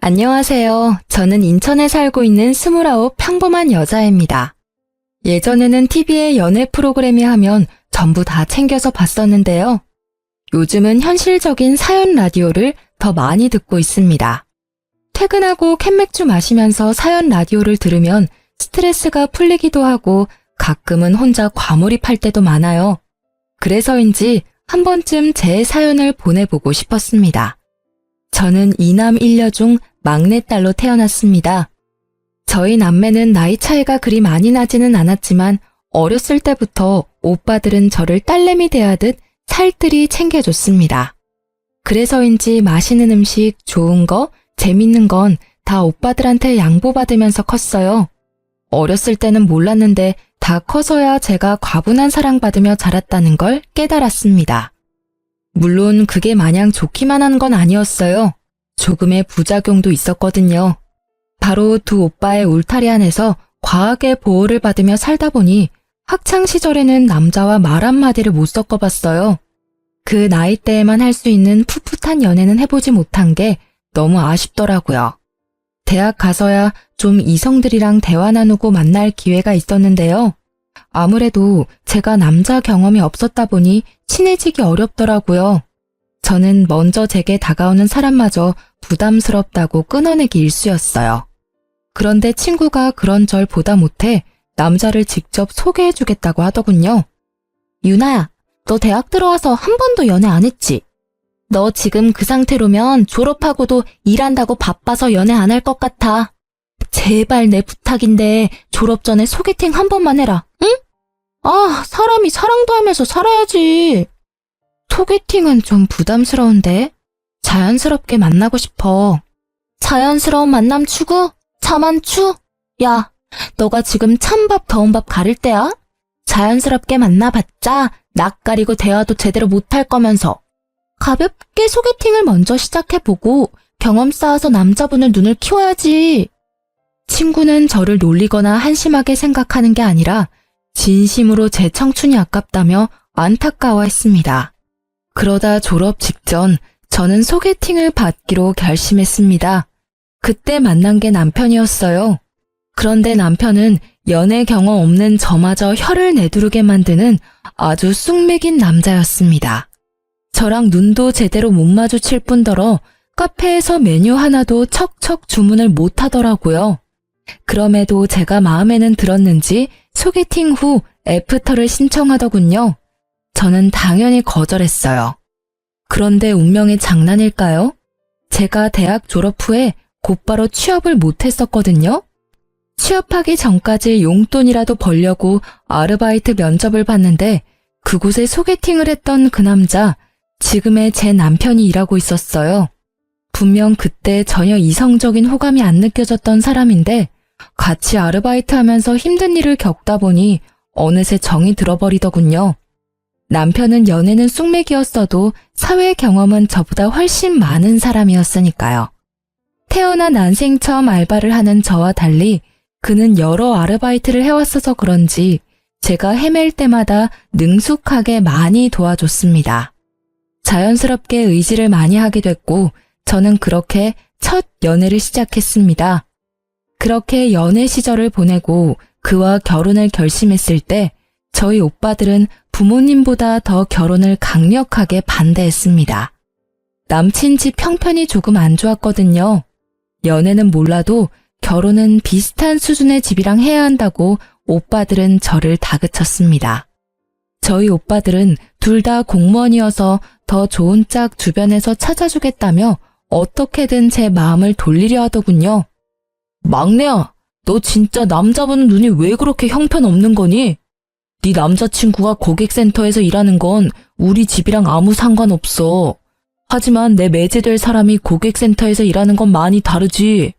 안녕하세요. 저는 인천에 살고 있는 29 평범한 여자입니다. 예전에는 TV에 연애 프로그램이 하면 전부 다 챙겨서 봤었는데요. 요즘은 현실적인 사연 라디오를 더 많이 듣고 있습니다. 퇴근하고 캔맥주 마시면서 사연 라디오를 들으면 스트레스가 풀리기도 하고 가끔은 혼자 과몰입할 때도 많아요. 그래서인지 한 번쯤 제 사연을 보내보고 싶었습니다. 저는 2남 1녀 중 막내딸로 태어났습니다. 저희 남매는 나이 차이가 그리 많이 나지는 않았지만 어렸을 때부터 오빠들은 저를 딸내미 대하듯 살뜰히 챙겨줬습니다. 그래서인지 맛있는 음식, 좋은 거, 재밌는 건 다 오빠들한테 양보받으면서 컸어요. 어렸을 때는 몰랐는데 다 커서야 제가 과분한 사랑받으며 자랐다는 걸 깨달았습니다. 물론 그게 마냥 좋기만 한 건 아니었어요. 조금의 부작용도 있었거든요. 바로 두 오빠의 울타리 안에서 과하게 보호를 받으며 살다 보니 학창시절에는 남자와 말 한마디를 못 섞어봤어요. 그 나이 때에만 할 수 있는 풋풋한 연애는 해보지 못한 게 너무 아쉽더라고요. 대학 가서야 좀 이성들이랑 대화 나누고 만날 기회가 있었는데요. 아무래도 제가 남자 경험이 없었다 보니 친해지기 어렵더라고요. 저는 먼저 제게 다가오는 사람마저 부담스럽다고 끊어내기 일쑤였어요. 그런데 친구가 그런 절 보다 못해 남자를 직접 소개해주겠다고 하더군요. 유나야, 너 대학 들어와서 한 번도 연애 안 했지? 너 지금 그 상태로면 졸업하고도 일한다고 바빠서 연애 안 할 것 같아. 제발 내 부탁인데 졸업 전에 소개팅 한 번만 해라, 응? 아, 사람이 사랑도 하면서 살아야지. 소개팅은 좀 부담스러운데? 자연스럽게 만나고 싶어. 자연스러운 만남 추구? 자만추? 야, 너가 지금 찬밥 더운 밥 가릴 때야? 자연스럽게 만나봤자 낯가리고 대화도 제대로 못할 거면서. 가볍게 소개팅을 먼저 시작해보고 경험 쌓아서 남자분을 눈을 키워야지. 친구는 저를 놀리거나 한심하게 생각하는 게 아니라 진심으로 제 청춘이 아깝다며 안타까워했습니다. 그러다 졸업 직전 저는 소개팅을 받기로 결심했습니다. 그때 만난 게 남편이었어요. 그런데 남편은 연애 경험 없는 저마저 혀를 내두르게 만드는 아주 쑥맥인 남자였습니다. 저랑 눈도 제대로 못 마주칠 뿐더러 카페에서 메뉴 하나도 척척 주문을 못 하더라고요. 그럼에도 제가 마음에는 들었는지 소개팅 후 애프터를 신청하더군요. 저는 당연히 거절했어요. 그런데 운명의 장난일까요? 제가 대학 졸업 후에 곧바로 취업을 못했었거든요. 취업하기 전까지 용돈이라도 벌려고 아르바이트 면접을 봤는데 그곳에 소개팅을 했던 그 남자, 지금의 제 남편이 일하고 있었어요. 분명 그때 전혀 이성적인 호감이 안 느껴졌던 사람인데 같이 아르바이트 하면서 힘든 일을 겪다 보니 어느새 정이 들어버리더군요. 남편은 연애는 쑥맥이었어도 사회 경험은 저보다 훨씬 많은 사람이었으니까요. 태어나 난생 처음 알바를 하는 저와 달리 그는 여러 아르바이트를 해왔어서 그런지 제가 헤맬 때마다 능숙하게 많이 도와줬습니다. 자연스럽게 의지를 많이 하게 됐고 저는 그렇게 첫 연애를 시작했습니다. 그렇게 연애 시절을 보내고 그와 결혼을 결심했을 때 저희 오빠들은 부모님보다 더 결혼을 강력하게 반대했습니다. 남친 집 형편이 조금 안 좋았거든요. 연애는 몰라도 결혼은 비슷한 수준의 집이랑 해야 한다고 오빠들은 저를 다그쳤습니다. 저희 오빠들은 둘 다 공무원이어서 더 좋은 짝 주변에서 찾아주겠다며 어떻게든 제 마음을 돌리려 하더군요. 막내야, 너 진짜 남자분 눈이 왜 그렇게 형편없는 거니? 네 남자친구가 고객센터에서 일하는 건 우리 집이랑 아무 상관없어. 하지만 내 매제될 사람이 고객센터에서 일하는 건 많이 다르지.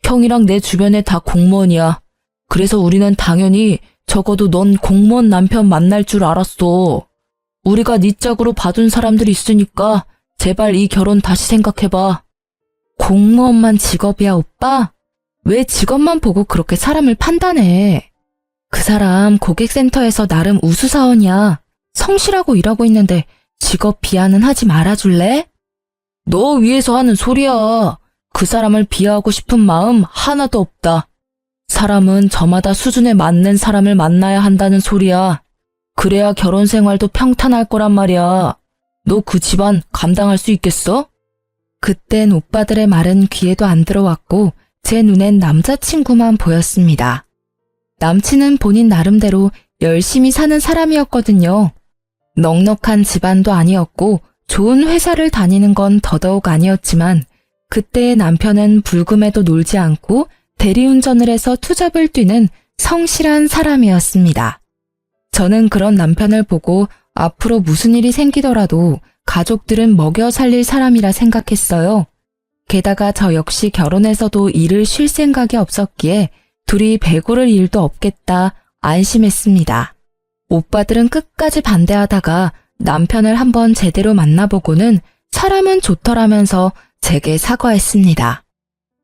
형이랑 내 주변에 다 공무원이야. 그래서 우리는 당연히 적어도 넌 공무원 남편 만날 줄 알았어. 우리가 네 짝으로 봐둔 사람들 있으니까 제발 이 결혼 다시 생각해봐. 공무원만 직업이야, 오빠? 왜 직업만 보고 그렇게 사람을 판단해? 그 사람 고객센터에서 나름 우수사원이야. 성실하고 일하고 있는데 직업 비하는 하지 말아줄래? 너 위해서 하는 소리야. 그 사람을 비하하고 싶은 마음 하나도 없다. 사람은 저마다 수준에 맞는 사람을 만나야 한다는 소리야. 그래야 결혼 생활도 평탄할 거란 말이야. 너 그 집안 감당할 수 있겠어? 그땐 오빠들의 말은 귀에도 안 들어왔고 제 눈엔 남자친구만 보였습니다. 남친은 본인 나름대로 열심히 사는 사람이었거든요. 넉넉한 집안도 아니었고 좋은 회사를 다니는 건 더더욱 아니었지만 그때의 남편은 불금에도 놀지 않고 대리운전을 해서 투잡을 뛰는 성실한 사람이었습니다. 저는 그런 남편을 보고 앞으로 무슨 일이 생기더라도 가족들은 먹여 살릴 사람이라 생각했어요. 게다가 저 역시 결혼해서도 일을 쉴 생각이 없었기에 둘이 배고를 일도 없겠다 안심했습니다. 오빠들은 끝까지 반대하다가 남편을 한번 제대로 만나보고는 사람은 좋더라면서 제게 사과했습니다.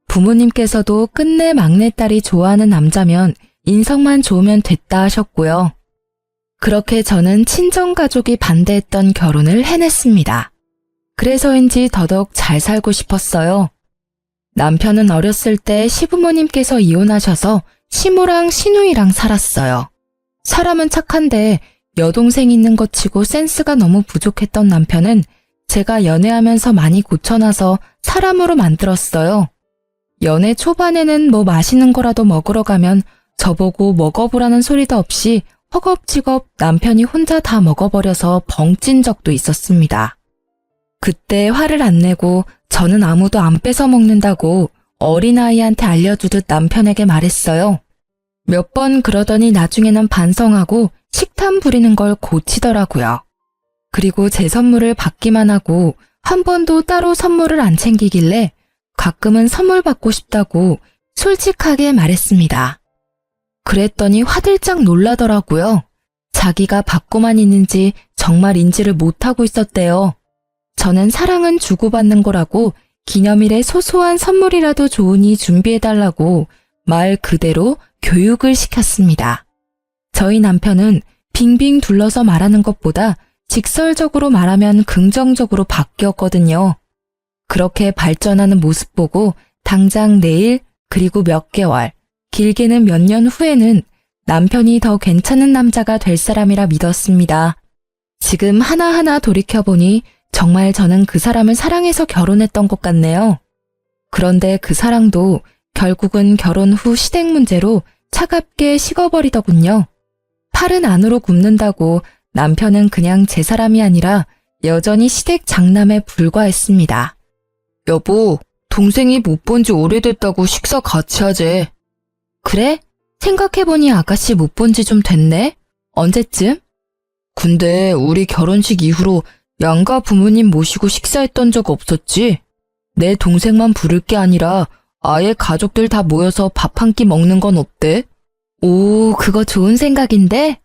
부모님께서도 끝내 막내딸이 좋아하는 남자면 인성만 좋으면 됐다 하셨고요. 그렇게 저는 친정가족이 반대했던 결혼을 해냈습니다. 그래서인지 더더욱 잘 살고 싶었어요. 남편은 어렸을 때 시부모님께서 이혼하셔서 시모랑 시누이랑 살았어요. 사람은 착한데 여동생 있는 것 치고 센스가 너무 부족했던 남편은 제가 연애하면서 많이 고쳐놔서 사람으로 만들었어요. 연애 초반에는 뭐 맛있는 거라도 먹으러 가면 저보고 먹어보라는 소리도 없이 허겁지겁 남편이 혼자 다 먹어버려서 벙찐 적도 있었습니다. 그때 화를 안 내고 저는 아무도 안 뺏어 먹는다고 어린아이한테 알려주듯 남편에게 말했어요. 몇 번 그러더니 나중에는 반성하고 식탐 부리는 걸 고치더라고요. 그리고 제 선물을 받기만 하고 한 번도 따로 선물을 안 챙기길래 가끔은 선물 받고 싶다고 솔직하게 말했습니다. 그랬더니 화들짝 놀라더라고요. 자기가 받고만 있는지 정말 인지를 못하고 있었대요. 저는 사랑은 주고받는 거라고 기념일에 소소한 선물이라도 좋으니 준비해달라고 말 그대로 교육을 시켰습니다. 저희 남편은 빙빙 둘러서 말하는 것보다 직설적으로 말하면 긍정적으로 바뀌었거든요. 그렇게 발전하는 모습 보고 당장 내일 그리고 몇 개월, 길게는 몇 년 후에는 남편이 더 괜찮은 남자가 될 사람이라 믿었습니다. 지금 하나하나 돌이켜보니 정말 저는 그 사람을 사랑해서 결혼했던 것 같네요. 그런데 그 사랑도 결국은 결혼 후 시댁 문제로 차갑게 식어버리더군요. 팔은 안으로 굽는다고 남편은 그냥 제 사람이 아니라 여전히 시댁 장남에 불과했습니다. 여보, 동생이 못 본 지 오래됐다고 식사 같이 하재. 그래? 생각해보니 아가씨 못 본 지 좀 됐네? 언제쯤? 근데 우리 결혼식 이후로 양가 부모님 모시고 식사했던 적 없었지? 내 동생만 부를 게 아니라 아예 가족들 다 모여서 밥 한 끼 먹는 건 어때? 오, 그거 좋은 생각인데?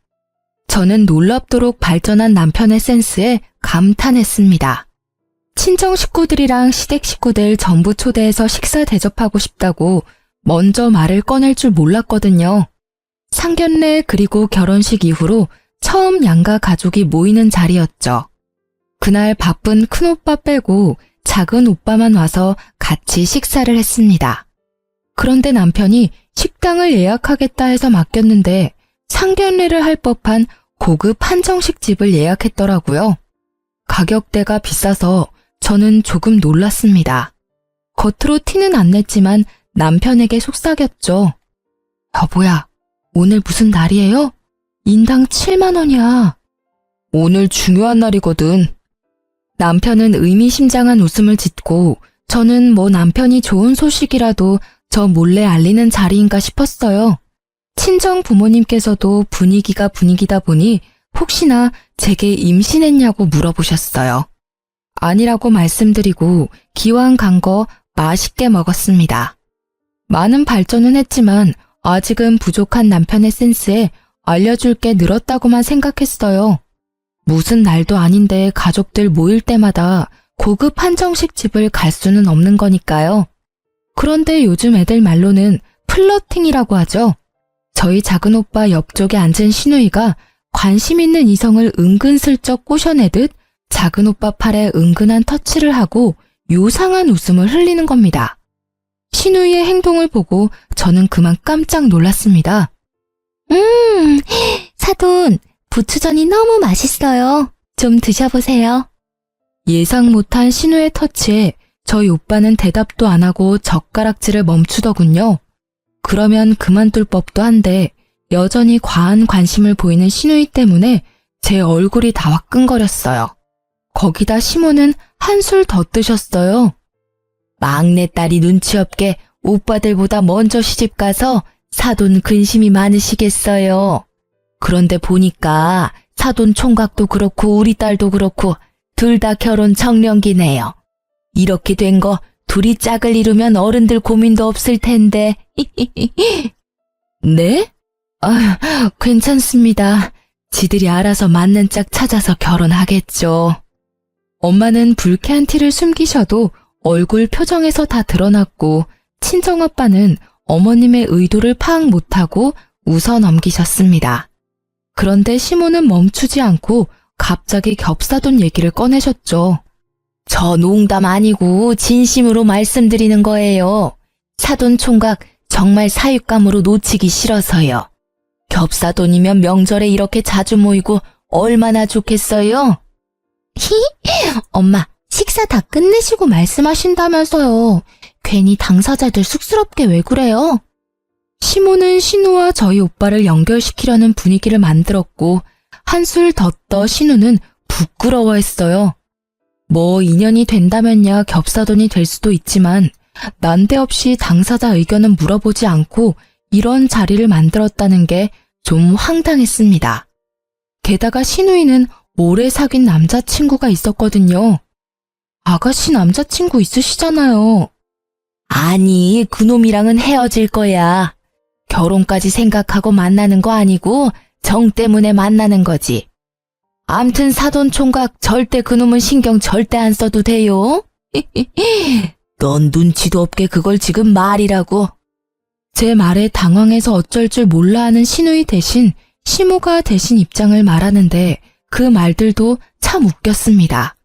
저는 놀랍도록 발전한 남편의 센스에 감탄했습니다. 친정 식구들이랑 시댁 식구들 전부 초대해서 식사 대접하고 싶다고 먼저 말을 꺼낼 줄 몰랐거든요. 상견례 그리고 결혼식 이후로 처음 양가 가족이 모이는 자리였죠. 그날 바쁜 큰오빠 빼고 작은 오빠만 와서 같이 식사를 했습니다. 그런데 남편이 식당을 예약하겠다 해서 맡겼는데 상견례를 할 법한 고급 한정식 집을 예약했더라고요. 가격대가 비싸서 저는 조금 놀랐습니다. 겉으로 티는 안 냈지만 남편에게 속삭였죠. 여보야, 오늘 무슨 날이에요? 인당 7만 원이야. 오늘 중요한 날이거든. 남편은 의미심장한 웃음을 짓고 저는 뭐 남편이 좋은 소식이라도 저 몰래 알리는 자리인가 싶었어요. 친정 부모님께서도 분위기가 분위기다 보니 혹시나 제게 임신했냐고 물어보셨어요. 아니라고 말씀드리고 기왕 간 거 맛있게 먹었습니다. 많은 발전은 했지만 아직은 부족한 남편의 센스에 알려줄 게 늘었다고만 생각했어요. 무슨 날도 아닌데 가족들 모일 때마다 고급 한정식 집을 갈 수는 없는 거니까요. 그런데 요즘 애들 말로는 플러팅이라고 하죠. 저희 작은 오빠 옆쪽에 앉은 시누이가 관심 있는 이성을 은근슬쩍 꼬셔내듯 작은 오빠 팔에 은근한 터치를 하고 요상한 웃음을 흘리는 겁니다. 신우이의 행동을 보고 저는 그만 깜짝 놀랐습니다. 사돈, 부추전이 너무 맛있어요. 좀 드셔보세요. 예상 못한 신우의 터치에 저희 오빠는 대답도 안 하고 젓가락질을 멈추더군요. 그러면 그만둘 법도 한데 여전히 과한 관심을 보이는 신우이 때문에 제 얼굴이 다 화끈거렸어요. 거기다 시모는 한술 더 뜨셨어요. 막내딸이 눈치 없게 오빠들보다 먼저 시집가서 사돈 근심이 많으시겠어요. 그런데 보니까 사돈 총각도 그렇고 우리 딸도 그렇고 둘 다 결혼 적령기네요. 이렇게 된 거 둘이 짝을 이루면 어른들 고민도 없을 텐데. 네? 괜찮습니다. 지들이 알아서 맞는 짝 찾아서 결혼하겠죠. 엄마는 불쾌한 티를 숨기셔도 얼굴 표정에서 다 드러났고 친정아빠는 어머님의 의도를 파악 못하고 웃어 넘기셨습니다. 그런데 시모는 멈추지 않고 갑자기 겹사돈 얘기를 꺼내셨죠. 저 농담 아니고 진심으로 말씀드리는 거예요. 사돈 총각 정말 사윗감으로 놓치기 싫어서요. 겹사돈이면 명절에 이렇게 자주 모이고 얼마나 좋겠어요? 엄마, 식사 다 끝내시고 말씀하신다면서요. 괜히 당사자들 쑥스럽게 왜 그래요? 시모는 신우와 저희 오빠를 연결시키려는 분위기를 만들었고 한술 더 떠 신우는 부끄러워했어요. 뭐 인연이 된다면야 겹사돈이 될 수도 있지만 난데없이 당사자 의견은 물어보지 않고 이런 자리를 만들었다는 게 좀 황당했습니다. 게다가 신우이는 오래 사귄 남자친구가 있었거든요. 아가씨 남자친구 있으시잖아요. 아니, 그놈이랑은 헤어질 거야. 결혼까지 생각하고 만나는 거 아니고 정 때문에 만나는 거지. 암튼 사돈 총각 절대 그놈은 신경 절대 안 써도 돼요. 넌 눈치도 없게 그걸 지금 말이라고. 제 말에 당황해서 어쩔 줄 몰라 하는 신우이 대신 시모가 대신 입장을 말하는데 그 말들도 참 웃겼습니다.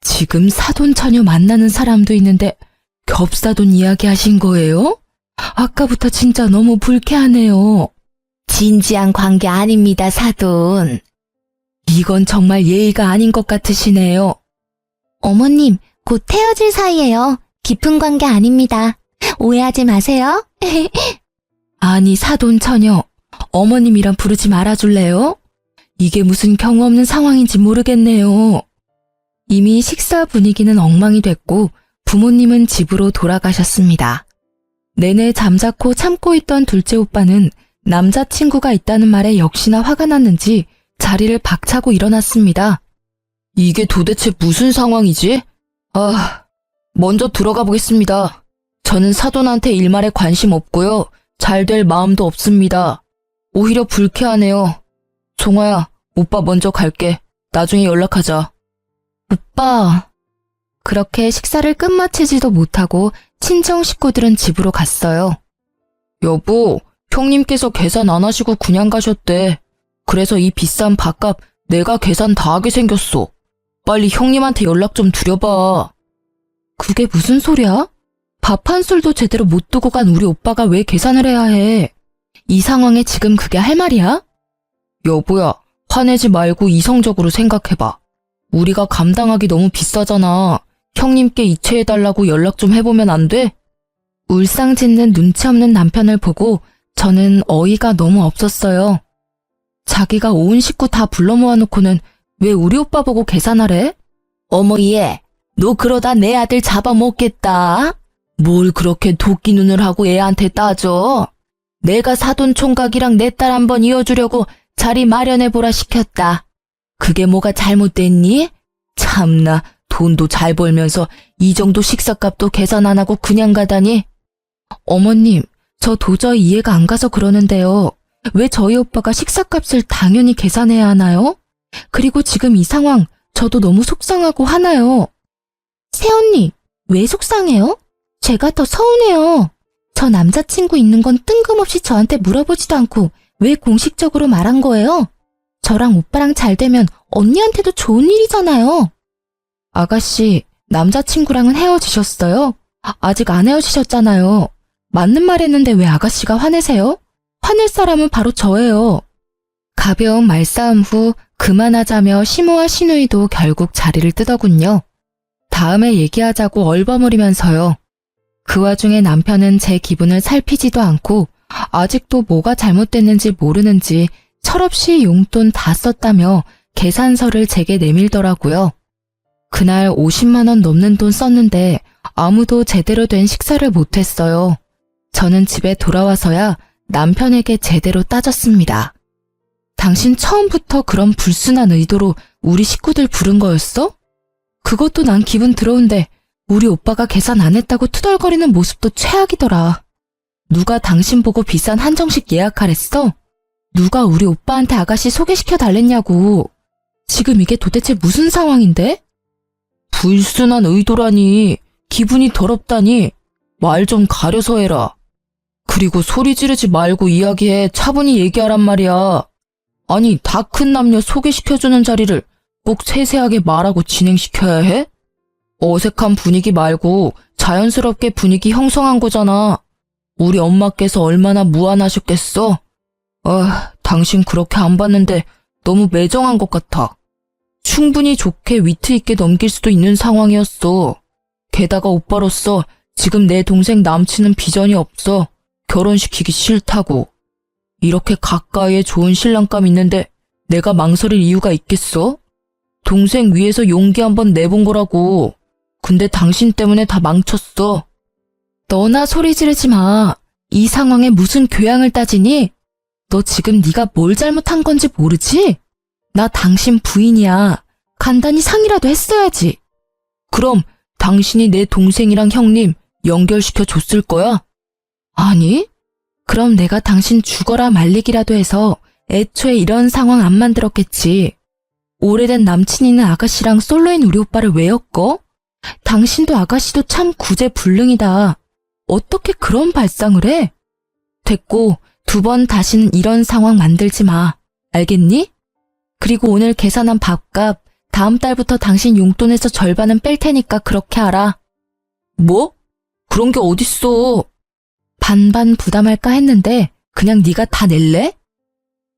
지금 사돈 처녀 만나는 사람도 있는데 겹사돈 이야기 하신 거예요? 아까부터 진짜 너무 불쾌하네요. 진지한 관계 아닙니다, 사돈. 이건 정말 예의가 아닌 것 같으시네요. 어머님, 곧 헤어질 사이예요. 깊은 관계 아닙니다. 오해하지 마세요. 아니, 사돈 처녀, 어머님이랑 부르지 말아줄래요? 이게 무슨 경우 없는 상황인지 모르겠네요. 이미 식사 분위기는 엉망이 됐고 부모님은 집으로 돌아가셨습니다. 내내 잠자코 참고 있던 둘째 오빠는 남자친구가 있다는 말에 역시나 화가 났는지 자리를 박차고 일어났습니다. 이게 도대체 무슨 상황이지? 먼저 들어가 보겠습니다. 저는 사돈한테 일말에 관심 없고요. 잘 될 마음도 없습니다. 오히려 불쾌하네요. 종아야, 오빠 먼저 갈게. 나중에 연락하자. 오빠. 그렇게 식사를 끝마치지도 못하고 친정 식구들은 집으로 갔어요. 여보, 형님께서 계산 안 하시고 그냥 가셨대. 그래서 이 비싼 밥값 내가 계산 다 하게 생겼어. 빨리 형님한테 연락 좀 드려봐. 그게 무슨 소리야? 밥 한 술도 제대로 못 두고 간 우리 오빠가 왜 계산을 해야 해? 이 상황에 지금 그게 할 말이야? 여보야, 화내지 말고 이성적으로 생각해봐. 우리가 감당하기 너무 비싸잖아. 형님께 이체해달라고 연락 좀 해보면 안 돼? 울상짓는 눈치 없는 남편을 보고 저는 어이가 너무 없었어요. 자기가 온 식구 다 불러 모아놓고는 왜 우리 오빠 보고 계산하래? 어머 얘, 너 그러다 내 아들 잡아먹겠다. 뭘 그렇게 도끼 눈을 하고 애한테 따져. 내가 사돈 총각이랑 내 딸 한번 이어주려고 자리 마련해보라 시켰다. 그게 뭐가 잘못됐니? 참나, 돈도 잘 벌면서 이 정도 식사값도 계산 안 하고 그냥 가다니. 어머님, 저 도저히 이해가 안 가서 그러는데요. 왜 저희 오빠가 식사값을 당연히 계산해야 하나요? 그리고 지금 이 상황 저도 너무 속상하고 화나요. 새언니, 왜 속상해요? 제가 더 서운해요. 저 남자친구 있는 건 뜬금없이 저한테 물어보지도 않고 왜 공식적으로 말한 거예요? 저랑 오빠랑 잘 되면 언니한테도 좋은 일이잖아요. 아가씨, 남자친구랑은 헤어지셨어요? 아직 안 헤어지셨잖아요. 맞는 말 했는데 왜 아가씨가 화내세요? 화낼 사람은 바로 저예요. 가벼운 말싸움 후 그만하자며 시모와 시누이도 결국 자리를 뜨더군요. 다음에 얘기하자고 얼버무리면서요. 그 와중에 남편은 제 기분을 살피지도 않고 아직도 뭐가 잘못됐는지 모르는지 철없이 용돈 다 썼다며 계산서를 제게 내밀더라고요. 그날 50만 원 넘는 돈 썼는데 아무도 제대로 된 식사를 못했어요. 저는 집에 돌아와서야 남편에게 제대로 따졌습니다. 당신 처음부터 그런 불순한 의도로 우리 식구들 부른 거였어? 그것도 난 기분 더러운데 우리 오빠가 계산 안 했다고 투덜거리는 모습도 최악이더라. 누가 당신 보고 비싼 한정식 예약하랬어? 누가 우리 오빠한테 아가씨 소개시켜 달랬냐고. 지금 이게 도대체 무슨 상황인데? 불순한 의도라니, 기분이 더럽다니, 말 좀 가려서 해라. 그리고 소리 지르지 말고 이야기해. 차분히 얘기하란 말이야. 아니, 다 큰 남녀 소개시켜주는 자리를 꼭 세세하게 말하고 진행시켜야 해? 어색한 분위기 말고 자연스럽게 분위기 형성한 거잖아. 우리 엄마께서 얼마나 무안하셨겠어? 당신 그렇게 안 봤는데 너무 매정한 것 같아. 충분히 좋게 위트 있게 넘길 수도 있는 상황이었어. 게다가 오빠로서 지금 내 동생 남친은 비전이 없어. 결혼시키기 싫다고. 이렇게 가까이에 좋은 신랑감 있는데 내가 망설일 이유가 있겠어? 동생 위해서 용기 한번 내본 거라고. 근데 당신 때문에 다 망쳤어. 너나 소리 지르지 마. 이 상황에 무슨 교양을 따지니? 너 지금 네가 뭘 잘못한 건지 모르지? 나 당신 부인이야. 간단히 상의라도 했어야지. 그럼 당신이 내 동생이랑 형님 연결시켜 줬을 거야? 아니? 그럼 내가 당신 죽어라 말리기라도 해서 애초에 이런 상황 안 만들었겠지. 오래된 남친이는 아가씨랑 솔로인 우리 오빠를 왜 엮어? 당신도 아가씨도 참 구제불능이다. 어떻게 그런 발상을 해? 됐고, 2번 다시는 이런 상황 만들지 마. 알겠니? 그리고 오늘 계산한 밥값 다음 달부터 당신 용돈에서 절반은 뺄 테니까 그렇게 알아. 뭐? 그런 게 어딨어. 반반 부담할까 했는데 그냥 네가 다 낼래?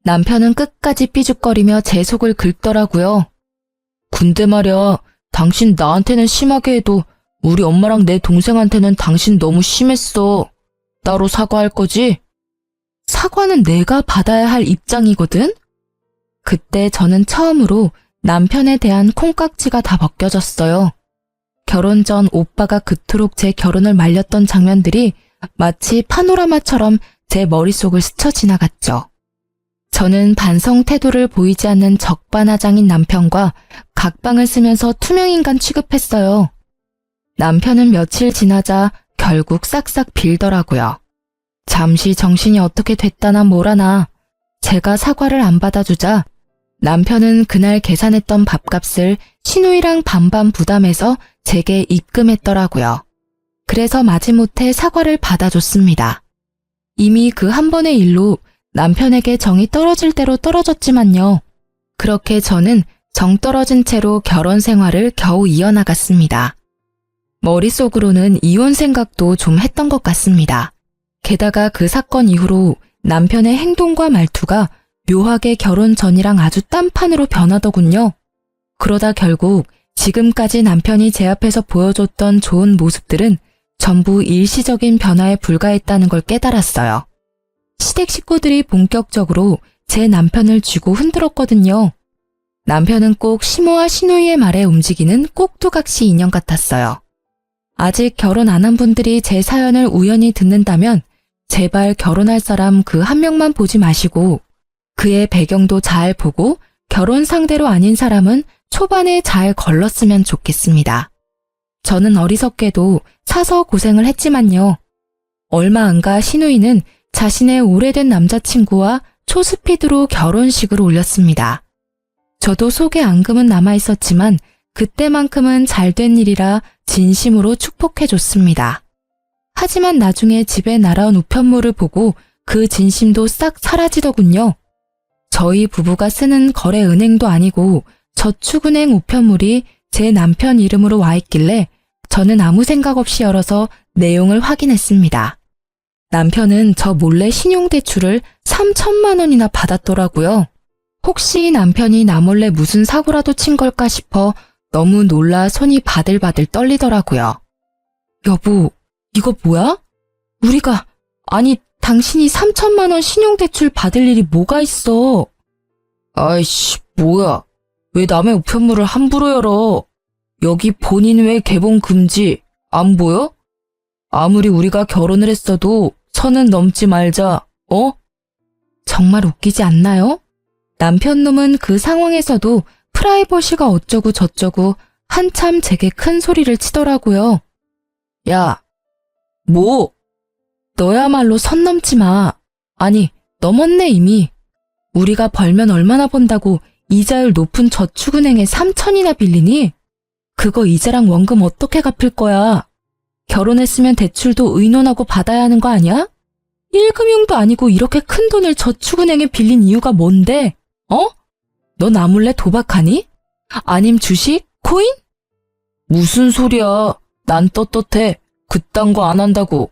남편은 끝까지 삐죽거리며 제 속을 긁더라고요. 근데 말야, 당신 나한테는 심하게 해도 우리 엄마랑 내 동생한테는 당신 너무 심했어. 따로 사과할 거지? 사과는 내가 받아야 할 입장이거든? 그때 저는 처음으로 남편에 대한 콩깍지가 다 벗겨졌어요. 결혼 전 오빠가 그토록 제 결혼을 말렸던 장면들이 마치 파노라마처럼 제 머릿속을 스쳐 지나갔죠. 저는 반성 태도를 보이지 않는 적반하장인 남편과 각방을 쓰면서 투명인간 취급했어요. 남편은 며칠 지나자 결국 싹싹 빌더라고요. 잠시 정신이 어떻게 됐다나 뭐라나 제가 사과를 안 받아주자 남편은 그날 계산했던 밥값을 시누이랑 반반 부담해서 제게 입금했더라고요. 그래서 마지못해 사과를 받아줬습니다. 이미 그 한 번의 일로 남편에게 정이 떨어질 대로 떨어졌지만요. 그렇게 저는 정 떨어진 채로 결혼 생활을 겨우 이어나갔습니다. 머릿속으로는 이혼 생각도 좀 했던 것 같습니다. 게다가 그 사건 이후로 남편의 행동과 말투가 묘하게 결혼 전이랑 아주 딴판으로 변하더군요. 그러다 결국 지금까지 남편이 제 앞에서 보여줬던 좋은 모습들은 전부 일시적인 변화에 불과했다는 걸 깨달았어요. 시댁 식구들이 본격적으로 제 남편을 쥐고 흔들었거든요. 남편은 꼭 시모와 시누이의 말에 움직이는 꼭두각시 인형 같았어요. 아직 결혼 안 한 분들이 제 사연을 우연히 듣는다면 제발 결혼할 사람 그 한 명만 보지 마시고 그의 배경도 잘 보고 결혼 상대로 아닌 사람은 초반에 잘 걸렀으면 좋겠습니다. 저는 어리석게도 사서 고생을 했지만요. 얼마 안 가 시누이는 자신의 오래된 남자친구와 초스피드로 결혼식을 올렸습니다. 저도 속에 앙금은 남아있었지만 그때만큼은 잘된 일이라 진심으로 축복해줬습니다. 하지만 나중에 집에 날아온 우편물을 보고 그 진심도 싹 사라지더군요. 저희 부부가 쓰는 거래은행도 아니고 저축은행 우편물이 제 남편 이름으로 와 있길래 저는 아무 생각 없이 열어서 내용을 확인했습니다. 남편은 저 몰래 신용대출을 3천만 원이나 받았더라고요. 혹시 남편이 나 몰래 무슨 사고라도 친 걸까 싶어 너무 놀라 손이 바들바들 떨리더라고요. 여보, 이거 뭐야? 아니, 당신이 3천만 원 신용대출 받을 일이 뭐가 있어? 아이씨, 뭐야. 왜 남의 우편물을 함부로 열어? 여기 본인 외 개봉 금지. 안 보여? 아무리 우리가 결혼을 했어도 선은 넘지 말자, 어? 정말 웃기지 않나요? 남편 놈은 그 상황에서도 프라이버시가 어쩌고 저쩌고 한참 제게 큰 소리를 치더라고요. 야, 뭐? 너야말로 선 넘지 마. 아니, 넘었네 이미. 우리가 벌면 얼마나 번다고 이자율 높은 저축은행에 3천이나 빌리니? 그거 이자랑 원금 어떻게 갚을 거야? 결혼했으면 대출도 의논하고 받아야 하는 거 아니야? 1금융도 아니고 이렇게 큰 돈을 저축은행에 빌린 이유가 뭔데? 어? 너 나 몰래 도박하니? 아님 주식? 코인? 무슨 소리야. 난 떳떳해. 그딴 거 안 한다고.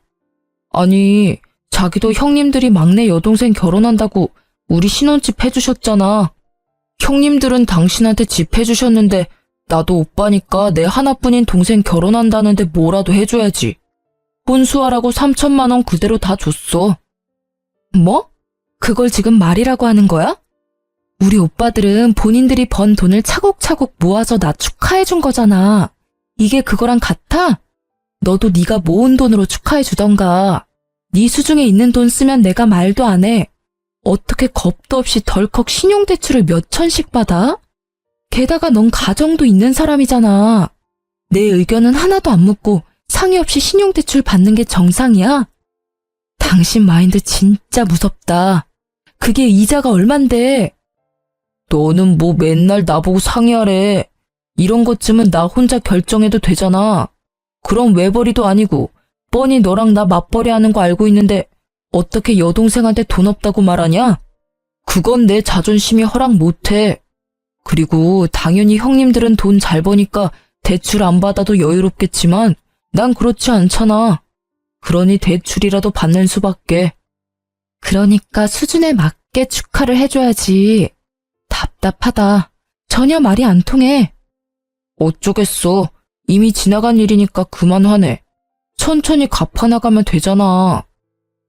아니, 자기도 형님들이 막내 여동생 결혼한다고 우리 신혼집 해주셨잖아. 형님들은 당신한테 집 해주셨는데 나도 오빠니까 내 하나뿐인 동생 결혼한다는데 뭐라도 해줘야지. 혼수하라고 3천만 원 그대로 다 줬어. 뭐? 그걸 지금 말이라고 하는 거야? 우리 오빠들은 본인들이 번 돈을 차곡차곡 모아서 나 축하해준 거잖아. 이게 그거랑 같아? 너도 네가 모은 돈으로 축하해주던가. 네 수중에 있는 돈 쓰면 내가 말도 안 해. 어떻게 겁도 없이 덜컥 신용대출을 몇 천씩 받아? 게다가 넌 가정도 있는 사람이잖아. 내 의견은 하나도 안 묻고 상의 없이 신용대출 받는 게 정상이야? 당신 마인드 진짜 무섭다. 그게 이자가 얼만데? 너는 뭐 맨날 나보고 상의하래. 이런 것쯤은 나 혼자 결정해도 되잖아. 그럼 외벌이도 아니고 뻔히 너랑 나 맞벌이 하는 거 알고 있는데 어떻게 여동생한테 돈 없다고 말하냐? 그건 내 자존심이 허락 못해. 그리고 당연히 형님들은 돈 잘 버니까 대출 안 받아도 여유롭겠지만 난 그렇지 않잖아. 그러니 대출이라도 받는 수밖에. 그러니까 수준에 맞게 축하를 해줘야지. 답답하다. 전혀 말이 안 통해. 어쩌겠어. 이미 지나간 일이니까 그만 화내. 천천히 갚아나가면 되잖아.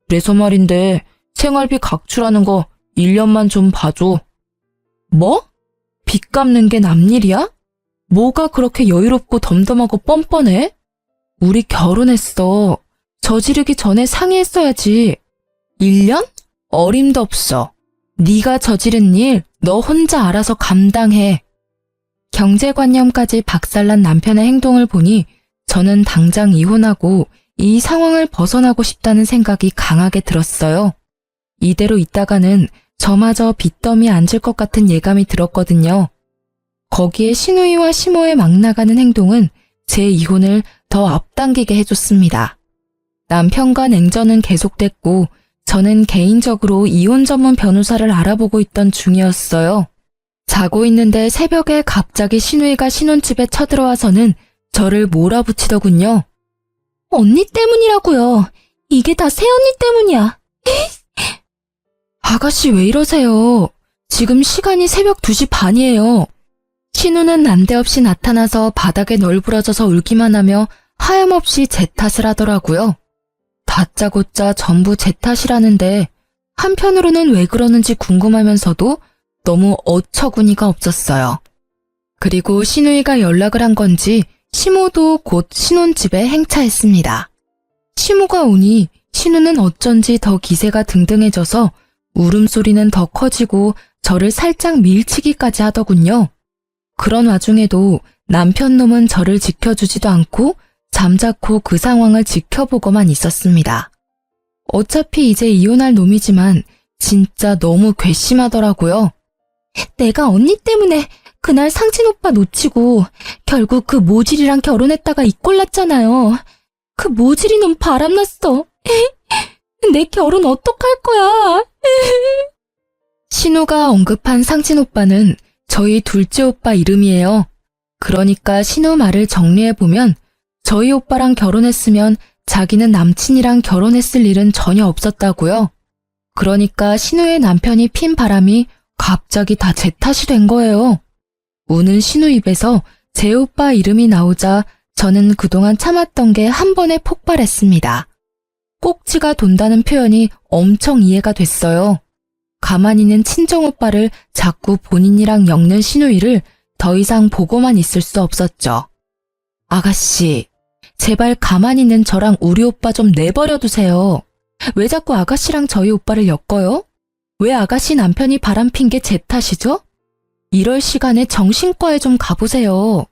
그래서 말인데 생활비 각출하는 거 1년만 좀 봐줘. 뭐? 빚 갚는 게 남일이야? 뭐가 그렇게 여유롭고 덤덤하고 뻔뻔해? 우리 결혼했어. 저지르기 전에 상의했어야지. 1년? 어림도 없어. 네가 저지른 일 너 혼자 알아서 감당해. 경제관념까지 박살난 남편의 행동을 보니 저는 당장 이혼하고 이 상황을 벗어나고 싶다는 생각이 강하게 들었어요. 이대로 있다가는 저마저 빚더미에 앉을 것 같은 예감이 들었거든요. 거기에 시누이와 시모의 막 나가는 행동은 제 이혼을 더 앞당기게 해줬습니다. 남편과 냉전은 계속됐고 저는 개인적으로 이혼 전문 변호사를 알아보고 있던 중이었어요. 자고 있는데 새벽에 갑자기 시누이가 신혼집에 쳐들어와서는 저를 몰아붙이더군요. 언니 때문이라고요. 이게 다 새언니 때문이야. 아가씨 왜 이러세요? 지금 시간이 새벽 2시 반이에요. 신우는 난데없이 나타나서 바닥에 널브러져서 울기만 하며 하염없이 제 탓을 하더라고요. 다짜고짜 전부 제 탓이라는데 한편으로는 왜 그러는지 궁금하면서도 너무 어처구니가 없었어요. 그리고 시누이가 연락을 한 건지 시모도 곧 신혼집에 행차했습니다. 시모가 오니 신우는 어쩐지 더 기세가 등등해져서 울음소리는 더 커지고 저를 살짝 밀치기까지 하더군요. 그런 와중에도 남편 놈은 저를 지켜주지도 않고 잠자코 그 상황을 지켜보고만 있었습니다. 어차피 이제 이혼할 놈이지만 진짜 너무 괘씸하더라고요. 내가 언니 때문에 그날 상진 오빠 놓치고 결국 그 모질이랑 결혼했다가 이 꼴 났잖아요. 그 모질이 놈 바람났어. 내 결혼 어떡할 거야. 신우가 언급한 상진 오빠는 저희 둘째 오빠 이름이에요. 그러니까 신우 말을 정리해보면 저희 오빠랑 결혼했으면 자기는 남친이랑 결혼했을 일은 전혀 없었다고요. 그러니까 신우의 남편이 핀 바람이 갑자기 다 제 탓이 된 거예요. 우는 신우 입에서 제 오빠 이름이 나오자 저는 그동안 참았던 게 한 번에 폭발했습니다. 꼭지가 돈다는 표현이 엄청 이해가 됐어요. 가만히 있는 친정오빠를 자꾸 본인이랑 엮는 신우이를 더 이상 보고만 있을 수 없었죠. 아가씨, 제발 가만히 있는 저랑 우리 오빠 좀 내버려 두세요. 왜 자꾸 아가씨랑 저희 오빠를 엮어요? 왜 아가씨 남편이 바람핀 게 제 탓이죠? 이럴 시간에 정신과에 좀 가보세요.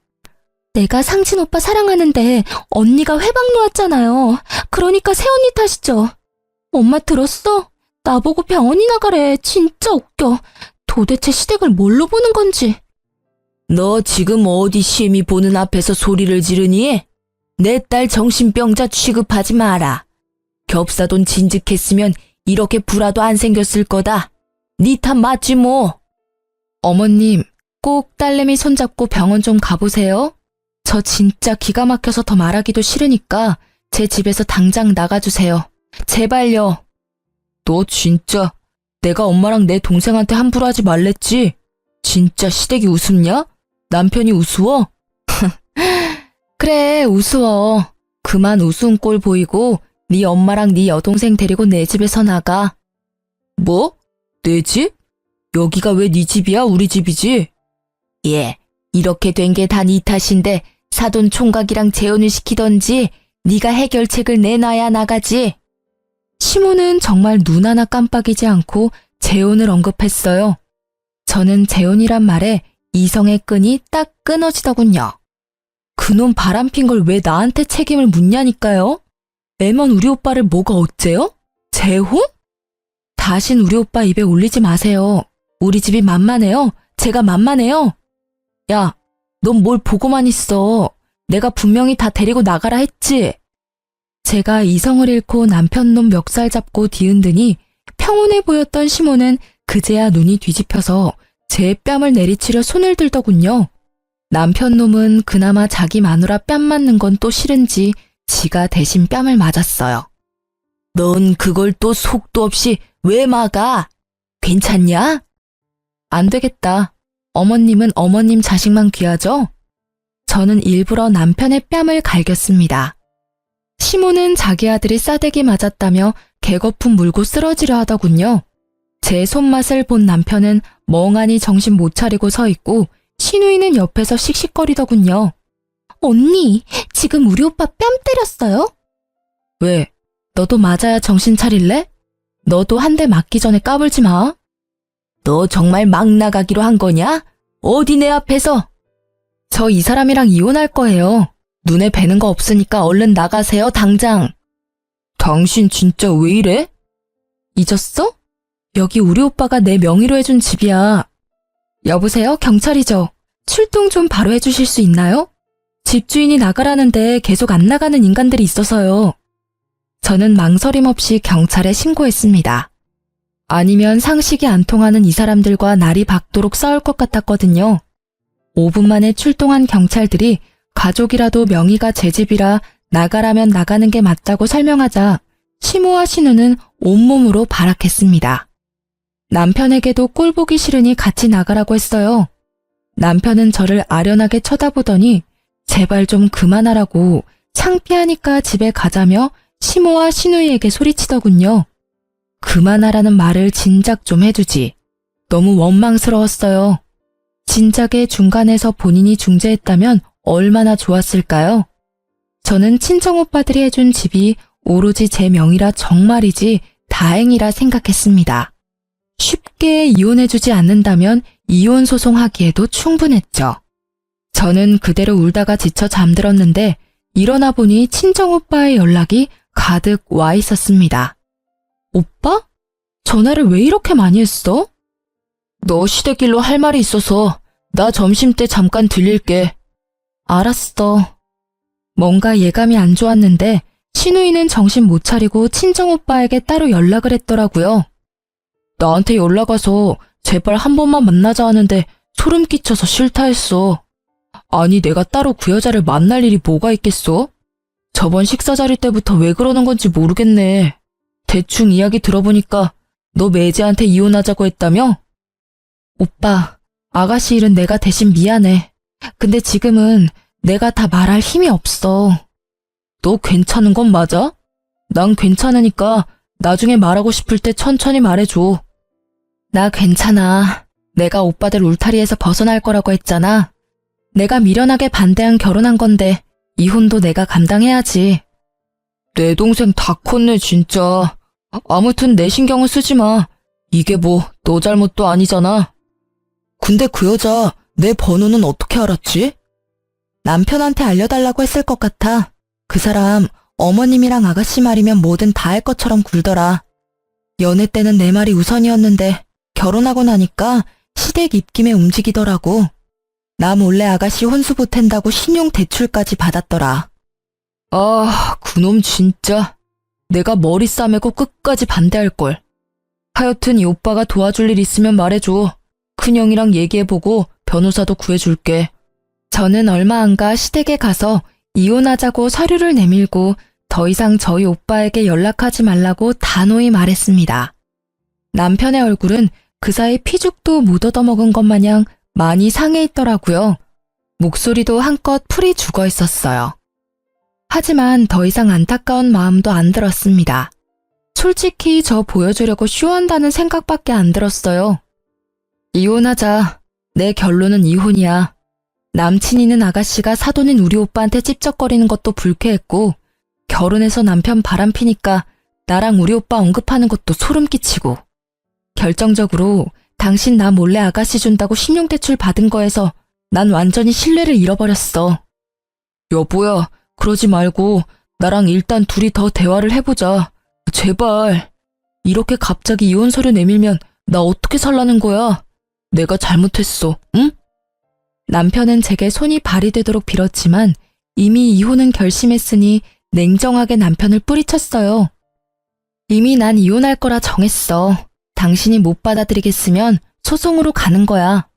내가 상진 오빠 사랑하는데 언니가 회방 놓았잖아요. 그러니까 새언니 탓이죠. 엄마 들었어? 나보고 병원이나 가래. 진짜 웃겨. 도대체 시댁을 뭘로 보는 건지. 너 지금 어디 시엠이 보는 앞에서 소리를 지르니? 내 딸 정신병자 취급하지 마라. 겹사돈 진즉했으면 이렇게 불화도 안 생겼을 거다. 니 탓 맞지 뭐. 어머님, 꼭 딸내미 손잡고 병원 좀 가보세요. 저 진짜 기가 막혀서 더 말하기도 싫으니까 제 집에서 당장 나가주세요. 제발요. 너 진짜 내가 엄마랑 내 동생한테 함부로 하지 말랬지? 진짜 시댁이 우습냐? 남편이 우스워? 그래, 우스워. 그만 우스운 꼴 보이고 네 엄마랑 네 여동생 데리고 내 집에서 나가. 뭐? 내 집? 여기가 왜 네 집이야? 우리 집이지? 예, 이렇게 된 게 다 네 탓인데 사돈 총각이랑 재혼을 시키던지 네가 해결책을 내놔야 나가지. 시모는 정말 눈 하나 깜빡이지 않고 재혼을 언급했어요. 저는 재혼이란 말에 이성의 끈이 딱 끊어지더군요. 그놈 바람핀 걸 왜 나한테 책임을 묻냐니까요? 애먼 우리 오빠를 뭐가 어째요? 재혼? 다신 우리 오빠 입에 올리지 마세요. 우리 집이 만만해요. 제가 만만해요. 야, 넌 뭘 보고만 있어. 내가 분명히 다 데리고 나가라 했지. 제가 이성을 잃고 남편 놈 멱살 잡고 뒤흔드니 평온해 보였던 시모는 그제야 눈이 뒤집혀서 제 뺨을 내리치려 손을 들더군요. 남편 놈은 그나마 자기 마누라 뺨 맞는 건 또 싫은지 지가 대신 뺨을 맞았어요. 넌 그걸 또 속도 없이 왜 막아? 괜찮냐? 안 되겠다. 어머님은 어머님 자식만 귀하죠? 저는 일부러 남편의 뺨을 갈겼습니다. 시모는 자기 아들이 싸대기 맞았다며 개거품 물고 쓰러지려 하더군요. 제 손맛을 본 남편은 멍하니 정신 못 차리고 서 있고 신우이는 옆에서 씩씩거리더군요. 언니, 지금 우리 오빠 뺨 때렸어요? 왜? 너도 맞아야 정신 차릴래? 너도 한 대 맞기 전에 까불지 마. 너 정말 막 나가기로 한 거냐? 어디 내 앞에서? 저 이 사람이랑 이혼할 거예요. 눈에 뵈는 거 없으니까 얼른 나가세요, 당장. 당신 진짜 왜 이래? 잊었어? 여기 우리 오빠가 내 명의로 해준 집이야. 여보세요? 경찰이죠? 출동 좀 바로 해주실 수 있나요? 집주인이 나가라는데 계속 안 나가는 인간들이 있어서요. 저는 망설임 없이 경찰에 신고했습니다. 아니면 상식이 안 통하는 이 사람들과 날이 밝도록 싸울 것 같았거든요. 5분 만에 출동한 경찰들이 가족이라도 명의가 제 집이라 나가라면 나가는 게 맞다고 설명하자 시모와 신우는 온몸으로 발악했습니다. 남편에게도 꼴보기 싫으니 같이 나가라고 했어요. 남편은 저를 아련하게 쳐다보더니 제발 좀 그만하라고 창피하니까 집에 가자며 시모와 신우이에게 소리치더군요. 그만하라는 말을 진작 좀 해주지. 너무 원망스러웠어요. 진작에 중간에서 본인이 중재했다면 얼마나 좋았을까요? 저는 친정오빠들이 해준 집이 오로지 제 명의라 정말이지 다행이라 생각했습니다. 쉽게 이혼해주지 않는다면 이혼 소송하기에도 충분했죠. 저는 그대로 울다가 지쳐 잠들었는데 일어나 보니 친정오빠의 연락이 가득 와 있었습니다. 오빠? 전화를 왜 이렇게 많이 했어? 너 시댁일로 할 말이 있어서 나 점심때 잠깐 들릴게. 알았어. 뭔가 예감이 안 좋았는데 신우이는 정신 못 차리고 친정오빠에게 따로 연락을 했더라고요. 나한테 연락 와서 제발 한 번만 만나자 하는데 소름 끼쳐서 싫다 했어. 아니 내가 따로 그 여자를 만날 일이 뭐가 있겠어? 저번 식사 자리 때부터 왜 그러는 건지 모르겠네. 대충 이야기 들어보니까 너 매제한테 이혼하자고 했다며? 오빠, 아가씨 일은 내가 대신 미안해. 근데 지금은 내가 다 말할 힘이 없어. 너 괜찮은 건 맞아? 난 괜찮으니까 나중에 말하고 싶을 때 천천히 말해줘. 나 괜찮아. 내가 오빠들 울타리에서 벗어날 거라고 했잖아. 내가 미련하게 반대한 결혼한 건데 이혼도 내가 감당해야지. 내 동생 다 컸네 진짜. 아무튼 내 신경은 쓰지 마. 이게 뭐 너 잘못도 아니잖아. 근데 그 여자 내 번호는 어떻게 알았지? 남편한테 알려달라고 했을 것 같아. 그 사람 어머님이랑 아가씨 말이면 뭐든 다 할 것처럼 굴더라. 연애 때는 내 말이 우선이었는데 결혼하고 나니까 시댁 입김에 움직이더라고. 나 몰래 아가씨 혼수 보탠다고 신용 대출까지 받았더라. 아, 그놈 진짜. 내가 머리 싸매고 끝까지 반대할걸. 하여튼 이 오빠가 도와줄 일 있으면 말해줘. 큰형이랑 얘기해보고 변호사도 구해줄게. 저는 얼마 안 가 시댁에 가서 이혼하자고 서류를 내밀고 더 이상 저희 오빠에게 연락하지 말라고 단호히 말했습니다. 남편의 얼굴은 그 사이 피죽도 못 얻어먹은 것 마냥 많이 상해 있더라고요. 목소리도 한껏 풀이 죽어 있었어요. 하지만 더 이상 안타까운 마음도 안 들었습니다. 솔직히 저 보여주려고 쇼한다는 생각밖에 안 들었어요. 이혼하자. 내 결론은 이혼이야. 남친이는 아가씨가 사돈인 우리 오빠한테 찝쩍거리는 것도 불쾌했고 결혼해서 남편 바람피니까 나랑 우리 오빠 언급하는 것도 소름 끼치고 결정적으로 당신 나 몰래 아가씨 준다고 신용대출 받은 거에서 난 완전히 신뢰를 잃어버렸어. 여보야, 그러지 말고 나랑 일단 둘이 더 대화를 해보자. 제발. 이렇게 갑자기 이혼 서류 내밀면 나 어떻게 살라는 거야? 내가 잘못했어, 응? 남편은 제게 손이 발휘되도록 빌었지만 이미 이혼은 결심했으니 냉정하게 남편을 뿌리쳤어요. 이미 난 이혼할 거라 정했어. 당신이 못 받아들이겠으면 소송으로 가는 거야.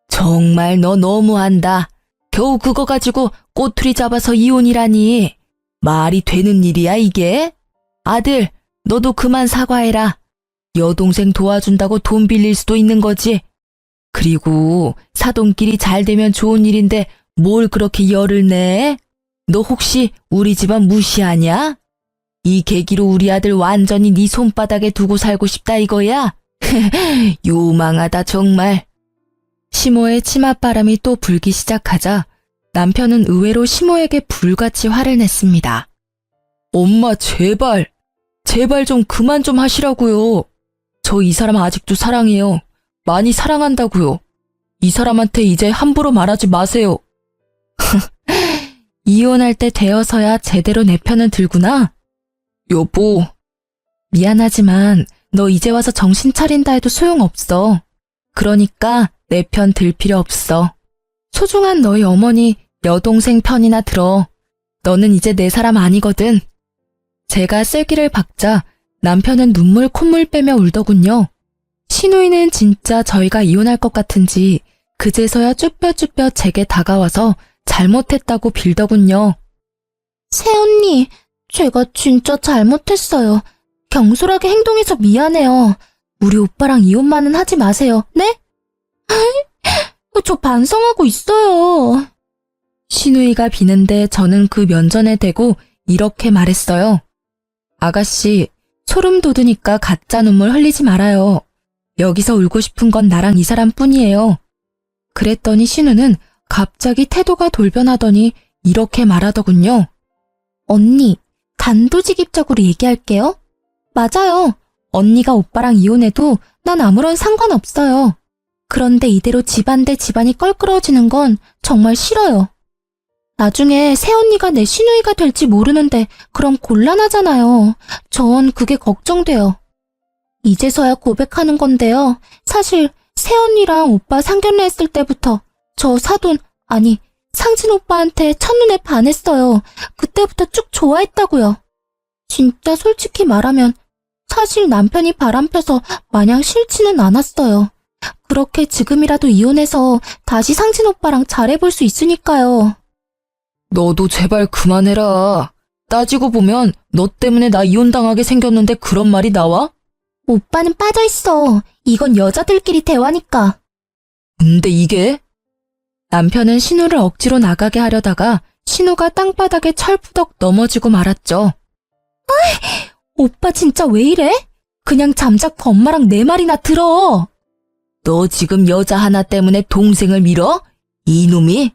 정말 너 너무한다. 겨우 그거 가지고 꼬투리 잡아서 이혼이라니. 말이 되는 일이야 이게? 아들, 너도 그만 사과해라. 여동생 도와준다고 돈 빌릴 수도 있는 거지. 그리고 사돈끼리 잘 되면 좋은 일인데 뭘 그렇게 열을 내? 너 혹시 우리 집안 무시하냐? 이 계기로 우리 아들 완전히 네 손바닥에 두고 살고 싶다 이거야? 요망하다 정말. 시모의 치맛바람이 또 불기 시작하자 남편은 의외로 시모에게 불같이 화를 냈습니다. 엄마 제발, 제발 좀 그만 좀 하시라고요. 저 이 사람 아직도 사랑해요. 많이 사랑한다고요. 이 사람한테 이제 함부로 말하지 마세요. 이혼할 때 되어서야 제대로 내 편은 들구나. 여보. 미안하지만 너 이제 와서 정신 차린다 해도 소용없어. 그러니까 내 편 들 필요 없어. 소중한 너희 어머니 여동생 편이나 들어. 너는 이제 내 사람 아니거든. 제가 쐐기를 박자 남편은 눈물 콧물 빼며 울더군요. 시누이는 진짜 저희가 이혼할 것 같은지 그제서야 쭈뼛쭈뼛 제게 다가와서 잘못했다고 빌더군요. 새언니, 제가 진짜 잘못했어요. 경솔하게 행동해서 미안해요. 우리 오빠랑 이혼만은 하지 마세요. 네? 저 반성하고 있어요. 시누이가 비는데 저는 그 면전에 대고 이렇게 말했어요. 아가씨, 소름 돋으니까 가짜 눈물 흘리지 말아요. 여기서 울고 싶은 건 나랑 이 사람뿐이에요. 그랬더니 신우는 갑자기 태도가 돌변하더니 이렇게 말하더군요. 언니, 단도직입적으로 얘기할게요. 맞아요. 언니가 오빠랑 이혼해도 난 아무런 상관없어요. 그런데 이대로 집안 대 집안이 껄끄러워지는 건 정말 싫어요. 나중에 새언니가 내 시누이가 될지 모르는데 그럼 곤란하잖아요. 전 그게 걱정돼요. 이제서야 고백하는 건데요. 사실 새언니랑 오빠 상견례 했을 때부터 저 사돈, 아니 상진 오빠한테 첫눈에 반했어요. 그때부터 쭉 좋아했다고요. 진짜 솔직히 말하면 사실 남편이 바람펴서 마냥 싫지는 않았어요. 그렇게 지금이라도 이혼해서 다시 상진 오빠랑 잘해볼 수 있으니까요. 너도 제발 그만해라. 따지고 보면 너 때문에 나 이혼당하게 생겼는데 그런 말이 나와? 오빠는 빠져있어. 이건 여자들끼리 대화니까. 근데 이게? 남편은 신우를 억지로 나가게 하려다가 신우가 땅바닥에 철푸덕 넘어지고 말았죠. 오빠 진짜 왜 이래? 그냥 잠자코 엄마랑 내 말이나 들어. 너 지금 여자 하나 때문에 동생을 밀어? 이놈이?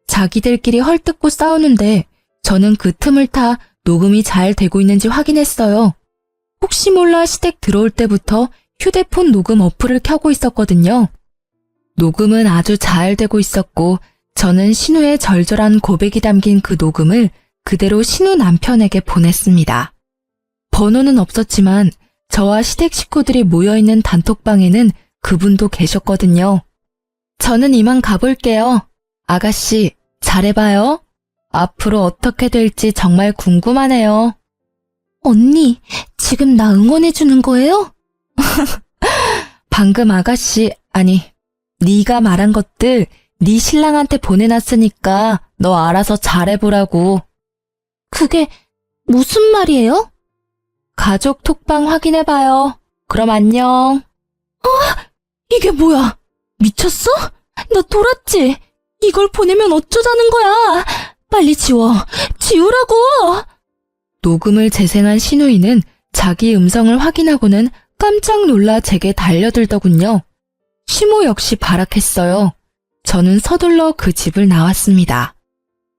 자기들끼리 헐뜯고 싸우는데 저는 그 틈을 타 녹음이 잘 되고 있는지 확인했어요. 혹시 몰라 시댁 들어올 때부터 휴대폰 녹음 어플을 켜고 있었거든요. 녹음은 아주 잘 되고 있었고 저는 신우의 절절한 고백이 담긴 그 녹음을 그대로 신우 남편에게 보냈습니다. 번호는 없었지만 저와 시댁 식구들이 모여있는 단톡방에는 그분도 계셨거든요. 저는 이만 가볼게요. 아가씨, 잘해봐요. 앞으로 어떻게 될지 정말 궁금하네요. 언니, 지금 나 응원해주는 거예요? 방금 아가씨, 아니, 네가 말한 것들 네 신랑한테 보내놨으니까 너 알아서 잘해보라고. 그게 무슨 말이에요? 가족 톡방 확인해봐요. 그럼 안녕. 이게 뭐야? 미쳤어? 너 돌았지? 이걸 보내면 어쩌자는 거야? 빨리 지워. 지우라고! 녹음을 재생한 신우이는 자기 음성을 확인하고는 깜짝 놀라 제게 달려들더군요. 시모 역시 발악했어요. 저는 서둘러 그 집을 나왔습니다.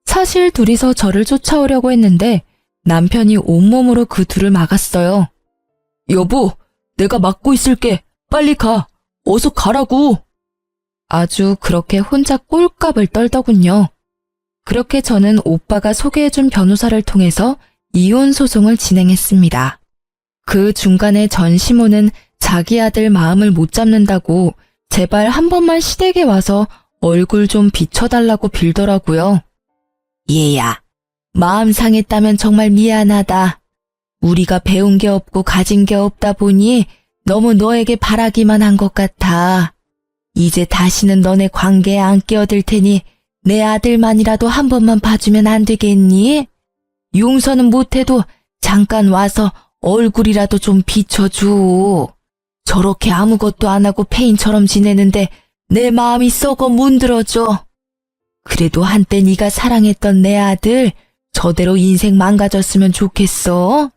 사실 둘이서 저를 쫓아오려고 했는데 남편이 온몸으로 그 둘을 막았어요. 여보, 내가 막고 있을게. 빨리 가. 어서 가라고. 아주 그렇게 혼자 꼴값을 떨더군요. 그렇게 저는 오빠가 소개해준 변호사를 통해서 이혼 소송을 진행했습니다. 그 중간에 전 시모는 자기 아들 마음을 못 잡는다고 제발 한 번만 시댁에 와서 얼굴 좀 비춰달라고 빌더라고요. 얘야, 마음 상했다면 정말 미안하다. 우리가 배운 게 없고 가진 게 없다 보니 너무 너에게 바라기만 한 것 같아. 이제 다시는 너네 관계에 안 끼어들 테니 내 아들만이라도 한 번만 봐주면 안 되겠니? 용서는 못해도 잠깐 와서 얼굴이라도 좀 비춰줘. 저렇게 아무것도 안 하고 페인처럼 지내는데 내 마음이 썩어 문드러져. 그래도 한때 네가 사랑했던 내 아들 저대로 인생 망가졌으면 좋겠어.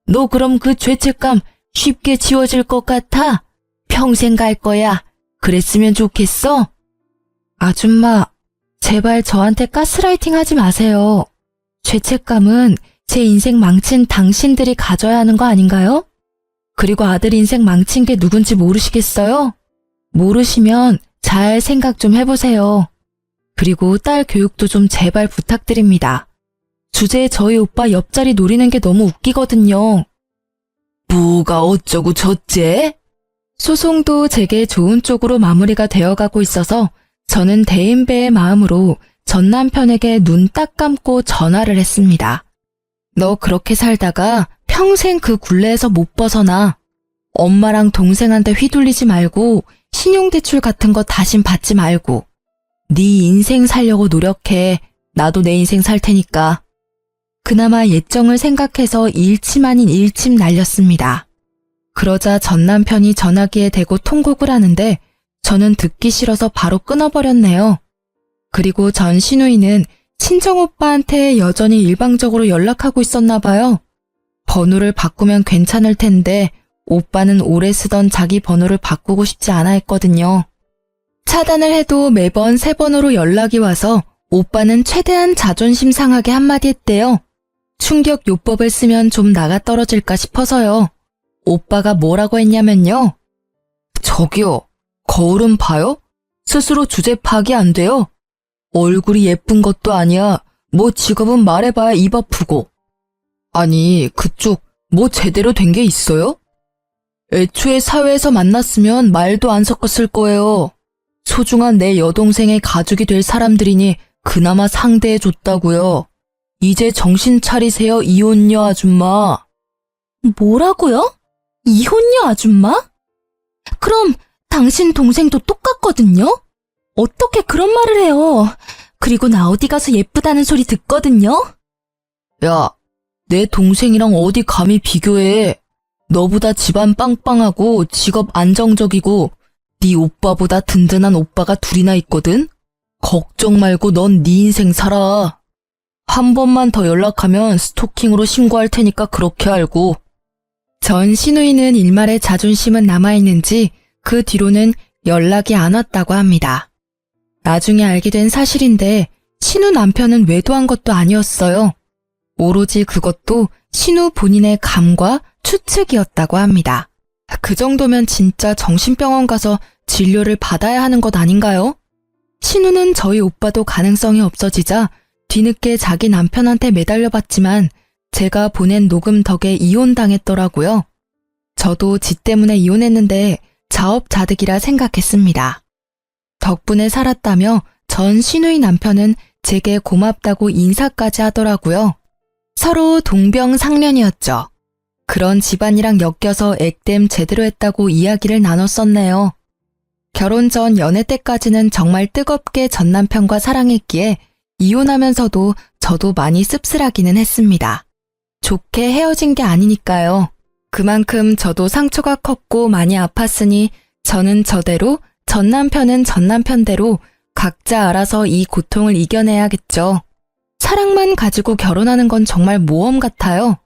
너 그럼 그 죄책감 쉽게 지워질 것 같아? 평생 갈 거야. 그랬으면 좋겠어? 아줌마, 제발 저한테 가스라이팅 하지 마세요. 죄책감은 제 인생 망친 당신들이 가져야 하는 거 아닌가요? 그리고 아들 인생 망친 게 누군지 모르시겠어요? 모르시면 잘 생각 좀 해보세요. 그리고 딸 교육도 좀 제발 부탁드립니다. 주제에 저희 오빠 옆자리 노리는 게 너무 웃기거든요. 뭐가 어쩌고 저째? 소송도 제게 좋은 쪽으로 마무리가 되어가고 있어서 저는 대인배의 마음으로 전 남편에게 눈 딱 감고 전화를 했습니다. 너 그렇게 살다가 평생 그 굴레에서 못 벗어나. 엄마랑 동생한테 휘둘리지 말고 신용대출 같은 거 다신 받지 말고 네 인생 살려고 노력해. 나도 내 인생 살 테니까. 그나마 예정을 생각해서 일침 아닌 일침 날렸습니다. 그러자 전 남편이 전화기에 대고 통곡을 하는데 저는 듣기 싫어서 바로 끊어버렸네요. 그리고 전 시누이는 친정오빠한테 여전히 일방적으로 연락하고 있었나 봐요. 번호를 바꾸면 괜찮을 텐데 오빠는 오래 쓰던 자기 번호를 바꾸고 싶지 않아 했거든요. 차단을 해도 매번 새 번호로 연락이 와서 오빠는 최대한 자존심 상하게 한마디 했대요. 충격 요법을 쓰면 좀 나가 떨어질까 싶어서요. 오빠가 뭐라고 했냐면요. 저기요, 거울은 봐요? 스스로 주제 파악이 안 돼요. 얼굴이 예쁜 것도 아니야. 뭐 직업은 말해봐야 입 아프고. 아니, 그쪽 뭐 제대로 된 게 있어요? 애초에 사회에서 만났으면 말도 안 섞었을 거예요. 소중한 내 여동생의 가족이 될 사람들이니 그나마 상대해줬다고요. 이제 정신 차리세요, 이혼녀 아줌마. 뭐라고요? 이혼녀 아줌마? 그럼 당신 동생도 똑같거든요? 어떻게 그런 말을 해요? 그리고 나 어디 가서 예쁘다는 소리 듣거든요? 야, 내 동생이랑 어디 감히 비교해. 너보다 집안 빵빵하고 직업 안정적이고 네 오빠보다 든든한 오빠가 둘이나 있거든? 걱정 말고 넌 네 인생 살아. 한 번만 더 연락하면 스토킹으로 신고할 테니까 그렇게 알고. 전 시누이는 일말의 자존심은 남아있는지 그 뒤로는 연락이 안 왔다고 합니다. 나중에 알게 된 사실인데 신우 남편은 외도한 것도 아니었어요. 오로지 그것도 신우 본인의 감과 추측이었다고 합니다. 그 정도면 진짜 정신병원 가서 진료를 받아야 하는 것 아닌가요? 신우는 저희 오빠도 가능성이 없어지자 뒤늦게 자기 남편한테 매달려봤지만 제가 보낸 녹음 덕에 이혼당했더라고요. 저도 지 때문에 이혼했는데 자업자득이라 생각했습니다. 덕분에 살았다며 전 시누이 남편은 제게 고맙다고 인사까지 하더라고요. 서로 동병상련이었죠. 그런 집안이랑 엮여서 액땜 제대로 했다고 이야기를 나눴었네요. 결혼 전 연애 때까지는 정말 뜨겁게 전 남편과 사랑했기에 이혼하면서도 저도 많이 씁쓸하기는 했습니다. 좋게 헤어진 게 아니니까요. 그만큼 저도 상처가 컸고 많이 아팠으니 저는 저대로, 전 남편은 전 남편대로 각자 알아서 이 고통을 이겨내야겠죠. 사랑만 가지고 결혼하는 건 정말 모험 같아요.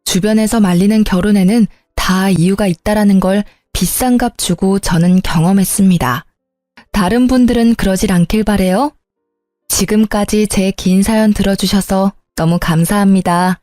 주변에서 말리는 결혼에는 다 이유가 있다라는 걸 비싼 값 주고 저는 경험했습니다. 다른 분들은 그러질 않길 바래요. 지금까지 제 긴 사연 들어주셔서 너무 감사합니다.